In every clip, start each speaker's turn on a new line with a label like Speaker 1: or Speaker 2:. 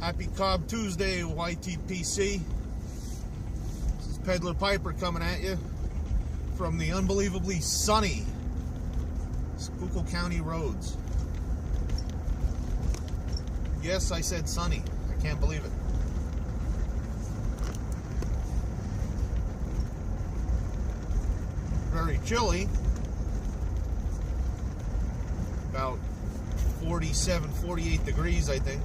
Speaker 1: Happy Cob Tuesday, YTPC. This is Peddler Piper coming at you from the unbelievably sunny Schuylkill County roads. Yes, I said sunny. I can't believe it. Very chilly. About 47, 48 degrees, I think.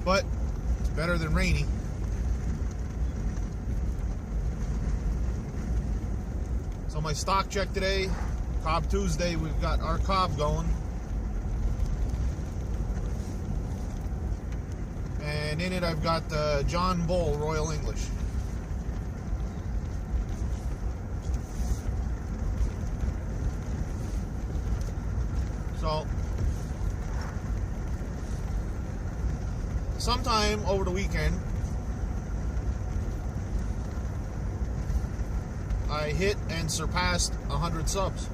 Speaker 1: But it's better than rainy. So my stock check today, Cob Tuesday, we've got our Cob going. And in it I've got the John Bull Royal English. So sometime over the weekend, I hit and surpassed 100 subs.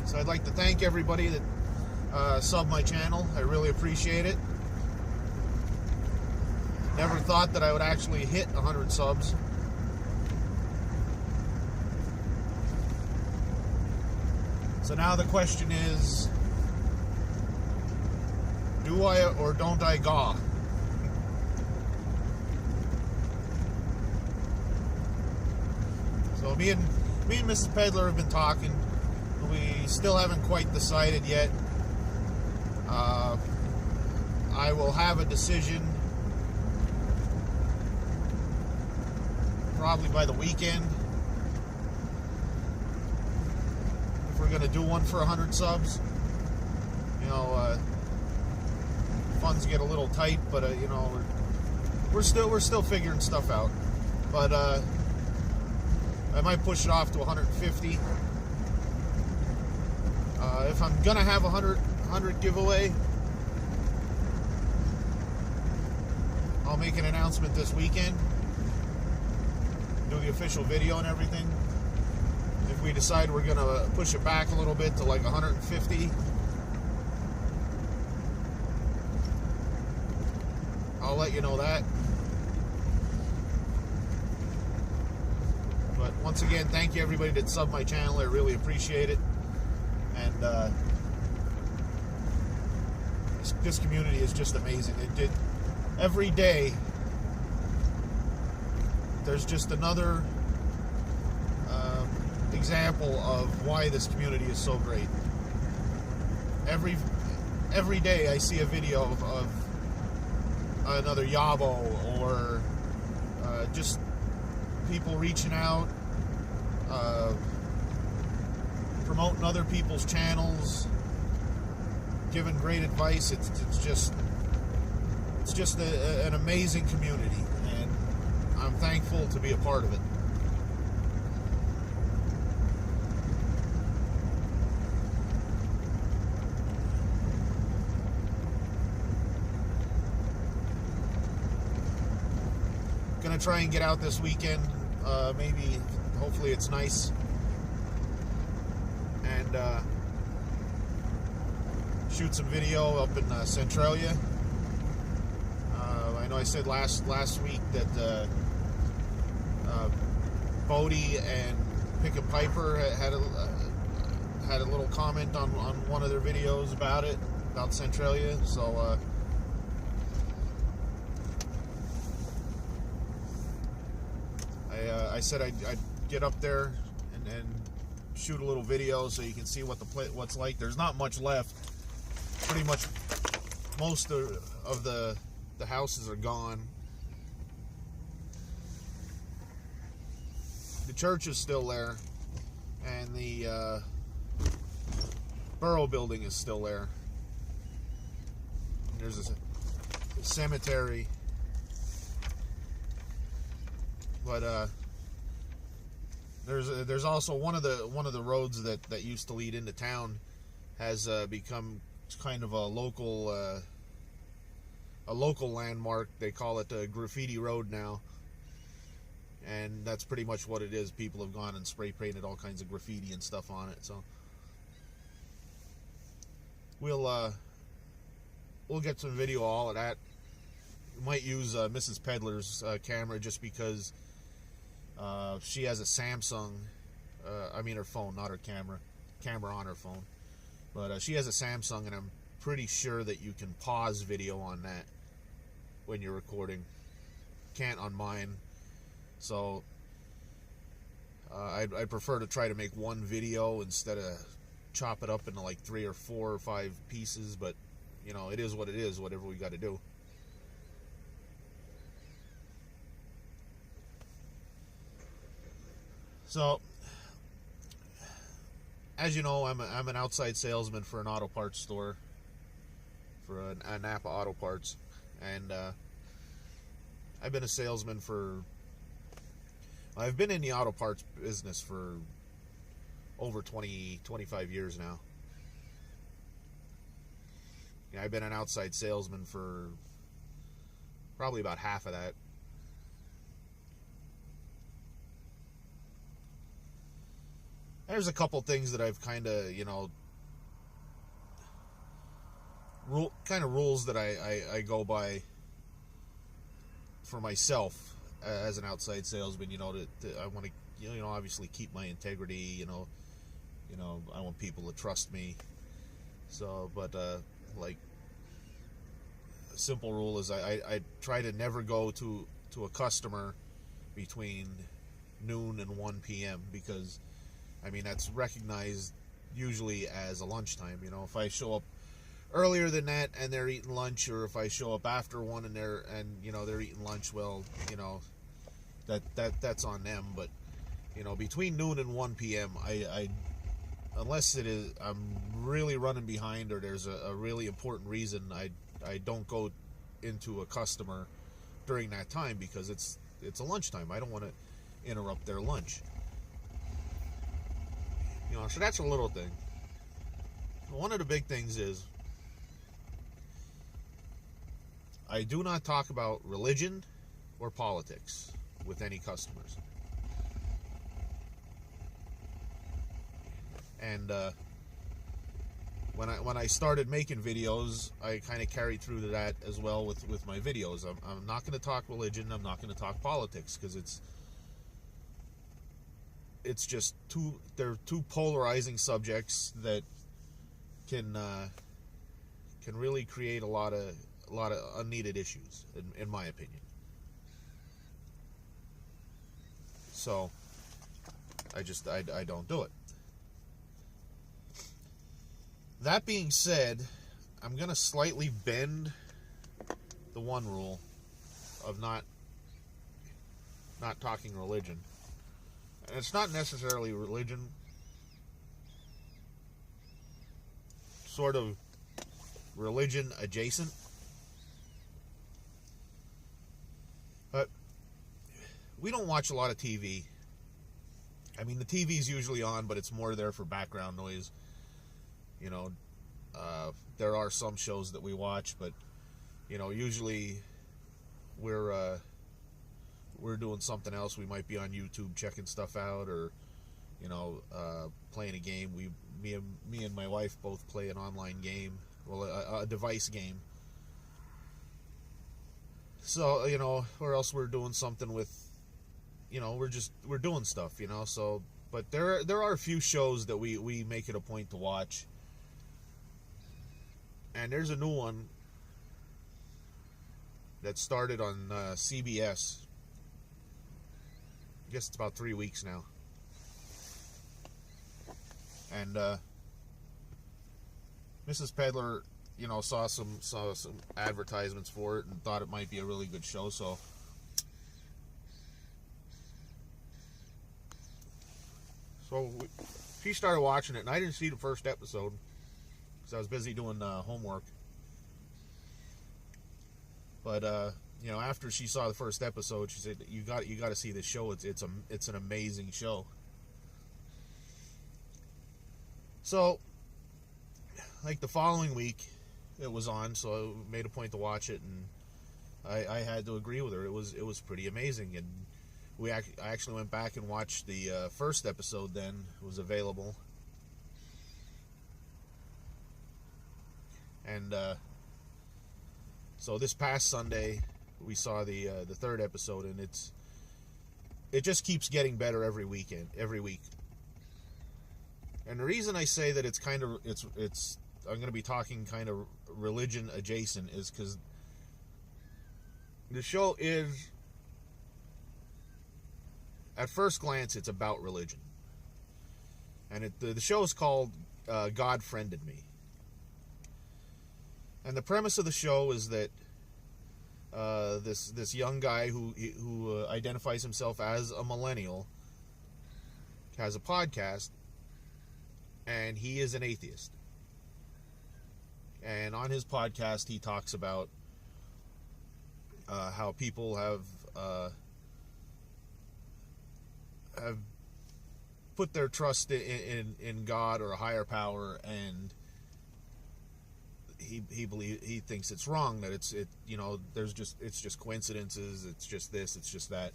Speaker 1: So I'd like to thank everybody that subbed my channel. I really appreciate it. Never thought that I would actually hit 100 subs. So now the question is, do I or don't I gaw? So me and Mrs. Peddler have been talking. We still haven't quite decided yet. I will have a decision probably by the weekend if we're gonna do one for 100 subs. You know, funds get a little tight, but you know, we're still figuring stuff out. But I might push it off to 150. If I'm gonna have a 100 giveaway, I'll make an announcement this weekend, do the official video and everything. If we decide we're gonna push it back a little bit to like 150, I'll let you know that. But once again, thank you everybody that subbed my channel. I really appreciate it. And this community is just amazing. Every day there's just another example of why this community is so great. Every day I see a video of another Yabo or just people reaching out, promoting other people's channels, giving great advice. It's just an amazing community, and I'm thankful to be a part of it. Gonna try and get out this weekend. Maybe, hopefully it's nice. And shoot some video up in Centralia. I know I said last week that Bodie and Pick and Piper had a little comment on one of their videos about Centralia. So I said I'd get up there and shoot a little video so you can see what's like. There's not much left. Pretty much most of the houses are gone. The church is still there, and the borough building is still there. There's a cemetery, but there's also one of the roads that used to lead into town has become kind of a local landmark. They call it Graffiti Road now, and that's pretty much what it is. People have gone and spray painted all kinds of graffiti and stuff on it. So we'll get some video, all of that. We might use Mrs. Peddler's camera just because she has a Samsung. I mean her phone, not her camera. Camera on her phone. But she has a Samsung, and I'm pretty sure that you can pause video on that when you're recording. Can't on mine. So I'd prefer to try to make one video instead of chop it up into like 3 or 4 or 5 pieces. But, you know, it is what it is, whatever we got to do. So, as you know, I'm an outside salesman for an auto parts store, for a Napa Auto Parts, and I've been a salesman I've been in the auto parts business for over 25 years now. Yeah, I've been an outside salesman for probably about half of that. There's a couple things that I've kind of, you know, rules that I go by for myself as an outside salesman. You know, I want to, you know, obviously keep my integrity. You know, I want people to trust me. So, but like, a simple rule is I try to never go to a customer between noon and 1 p.m. because, I mean, that's recognized usually as a lunchtime. You know, if I show up earlier than that and they're eating lunch, or if I show up after 1 and they're eating lunch, well, you know, that's on them. But, you know, between noon and 1 p.m., I unless it is I'm really running behind or there's a really important reason, I don't go into a customer during that time, because it's a lunchtime. I don't want to interrupt their lunch. You know, so that's a little thing. One of the big things is I do not talk about religion or politics with any customers. And when I started making videos, I kind of carried through to that as well with my videos. I'm not going to talk religion. I'm not going to talk politics, because it's just they're two polarizing subjects that can really create a lot of unneeded issues, in my opinion. So I don't do it. That being said, I'm going to slightly bend the one rule of not talking religion. And it's not necessarily religion. Sort of religion adjacent. But we don't watch a lot of TV. I mean, the TV's usually on, but it's more there for background noise. You know, there are some shows that we watch, but, you know, usually we're doing something else. We might be on YouTube checking stuff out, or, you know, playing a game. Me and my wife both play an online game, well, a device game. So, you know, or else we're doing something with, you know, we're doing stuff, you know. So, but there are a few shows that we make it a point to watch. And there's a new one that started on CBS. I guess it's about 3 weeks now. And Mrs. Peddler, you know, saw some advertisements for it and thought it might be a really good show. So she started watching it, and I didn't see the first episode because I was busy doing homework. But you know, after she saw the first episode, she said, "You got to see this show. It's an amazing show." So, like the following week, it was on, so I made a point to watch it, and I had to agree with her. It was pretty amazing, and I actually went back and watched the first episode. Then it was available. And so this past Sunday, we saw the third episode, and it just keeps getting better every week. And the reason I say that it's I'm going to be talking kind of religion adjacent is because the show is, at first glance, it's about religion. And the show is called God Friended Me. And the premise of the show is that this young guy who identifies himself as a millennial has a podcast, and he is an atheist. And on his podcast, he talks about how people have put their trust in God or a higher power, and he thinks it's wrong, that it's just coincidences, it's just this, it's just that.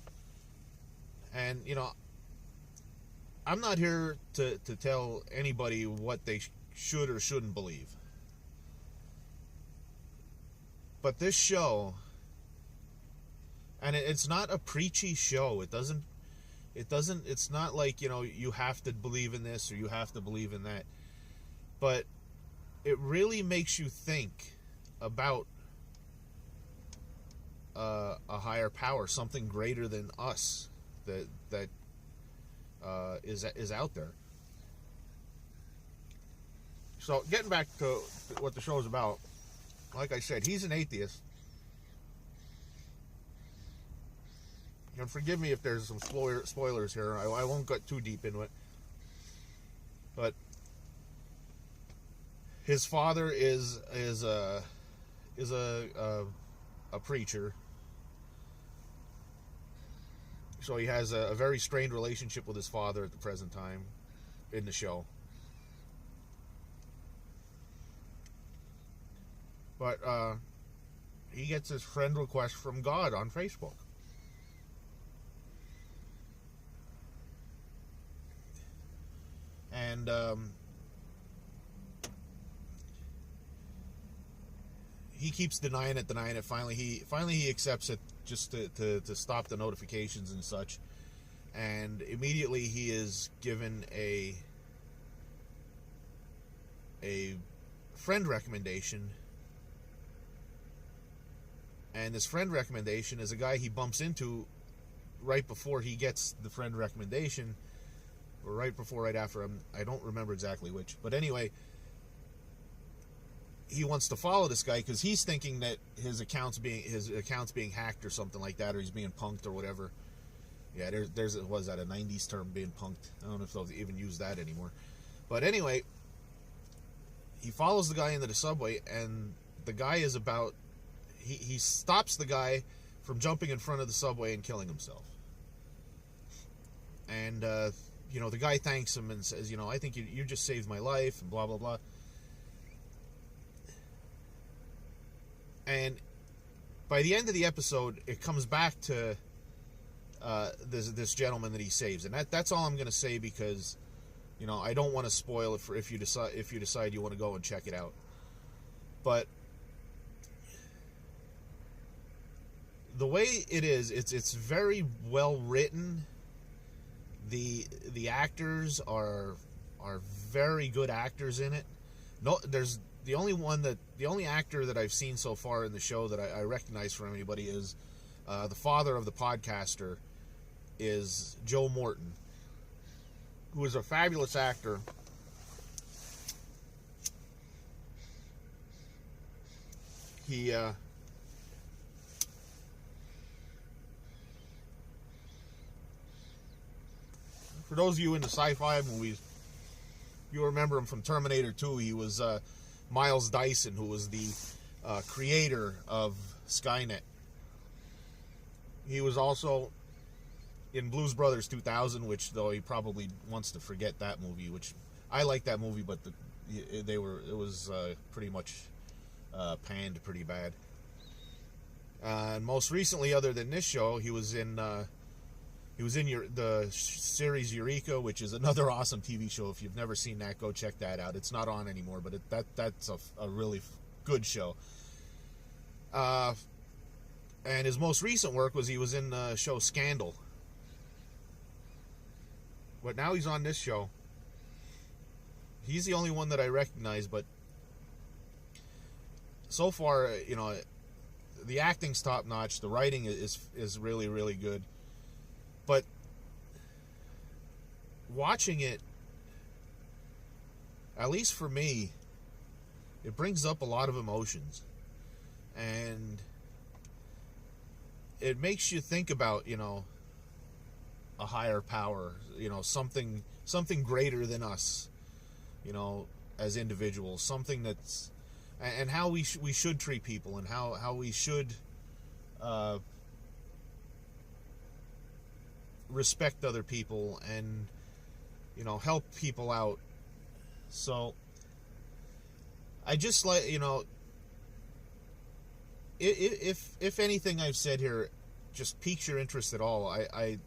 Speaker 1: And I'm not here to tell anybody what they should or shouldn't believe. But this show, and it's not a preachy show. It's not like, you have to believe in this or you have to believe in that. But it really makes you think about a higher power, something greater than us that is out there. So getting back to what the show is about, like I said, he's an atheist. And forgive me if there's some spoilers here. I won't get too deep into it. But his father is a preacher. So he has a very strained relationship with his father at the present time in the show. But he gets his friend request from God on Facebook. And he keeps denying it. Finally he accepts it, just to stop the notifications and such. And immediately he is given a friend recommendation. And this friend recommendation is a guy he bumps into right before he gets the friend recommendation, or right before, right after. I don't remember exactly which, but anyway, he wants to follow this guy because he's thinking that his account's being hacked or something like that, or he's being punked or whatever. Yeah, was that a 90s term, being punked? I don't know if they'll even use that anymore. But anyway, he follows the guy into the subway, and the guy is about. He stops the guy from jumping in front of the subway and killing himself. And, the guy thanks him and says, I think you just saved my life, and blah, blah, blah. And by the end of the episode, it comes back to this gentleman that he saves. And that's all I'm going to say, because, I don't want to spoil it for if you decide you want to go and check it out. But the way it is, it's very well written. The actors are very good actors in it. No, there's the only actor that I've seen so far in the show that I recognize from anybody is the father of the podcaster is Joe Morton, who is a fabulous actor. He for those of you into sci-fi movies, you'll remember him from Terminator 2. He was Miles Dyson, who was the creator of Skynet. He was also in Blues Brothers 2000, which, though, he probably wants to forget that movie, which I like that movie, but it was pretty much panned pretty bad. And most recently, other than this show, he was in the series Eureka, which is another awesome TV show. If you've never seen that, go check that out. It's not on anymore, but that's a really good show. And his most recent work was he was in the show Scandal. But now he's on this show. He's the only one that I recognize, but so far, you know, the acting's top notch. The writing is really, really good. But watching it, at least for me, it brings up a lot of emotions. And it makes you think about, you know, a higher power, you know, something greater than us, you know, as individuals, something that's, and how we should treat people, and how we should respect other people, and, you know, help people out. So I just, like, you know, if anything I've said here just piques your interest at all, I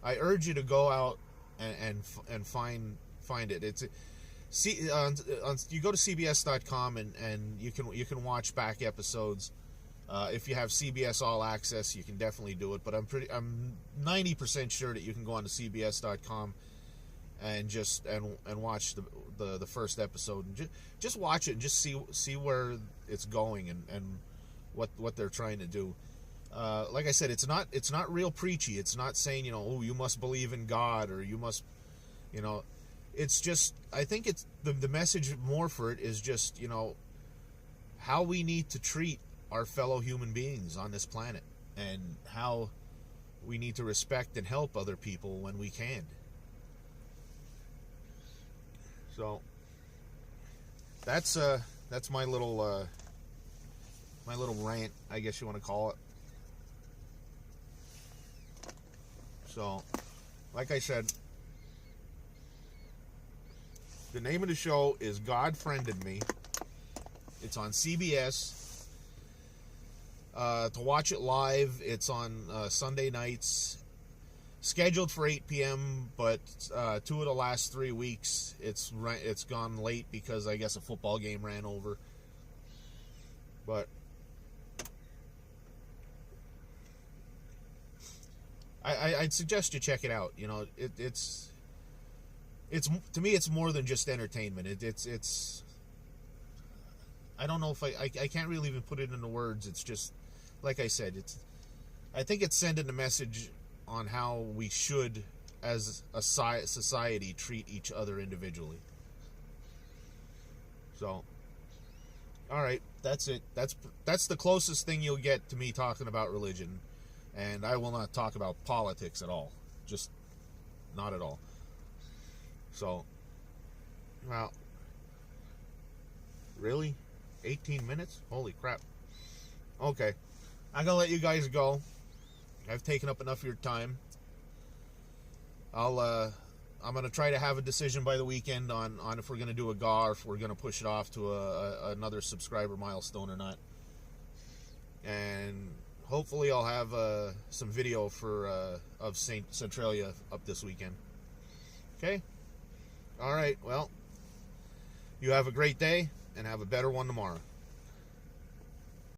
Speaker 1: urge you to go out and find it. It's you go to CBS.com and you can watch back episodes. If you have CBS All Access, you can definitely do it. But I'm 90% sure that you can go on to CBS.com and just and watch the first episode, and just watch it and just see where it's going and what they're trying to do. Like I said, it's not real preachy. It's not saying, you know, oh, you must believe in God, or you must, you know, it's just, I think it's the message more for it is just, you know, how we need to treat our fellow human beings on this planet, and how we need to respect and help other people when we can. So that's my little rant, I guess you want to call it. So, like I said, the name of the show is God Friended Me. It's on CBS. To watch it live, it's on Sunday nights. Scheduled for 8 p.m., but 2 of the last 3 weeks, it's gone late because I guess a football game ran over. But I'd suggest you check it out. You know, it's to me, it's more than just entertainment. It's I don't know if I can't really even put it into words. It's just, like I said, I think it's sending a message on how we should, as a society, treat each other individually. So, all right, that's it. That's the closest thing you'll get to me talking about religion. And I will not talk about politics at all. Just not at all. So, well, really? 18 minutes? Holy crap. Okay. I'm going to let you guys go. I've taken up enough of your time. I'm going to try to have a decision by the weekend on if we're going to do a GAW, or if we're going to push it off to another subscriber milestone or not. And hopefully I'll have some video of Centralia up this weekend. Okay? All right. Well, you have a great day, and have a better one tomorrow.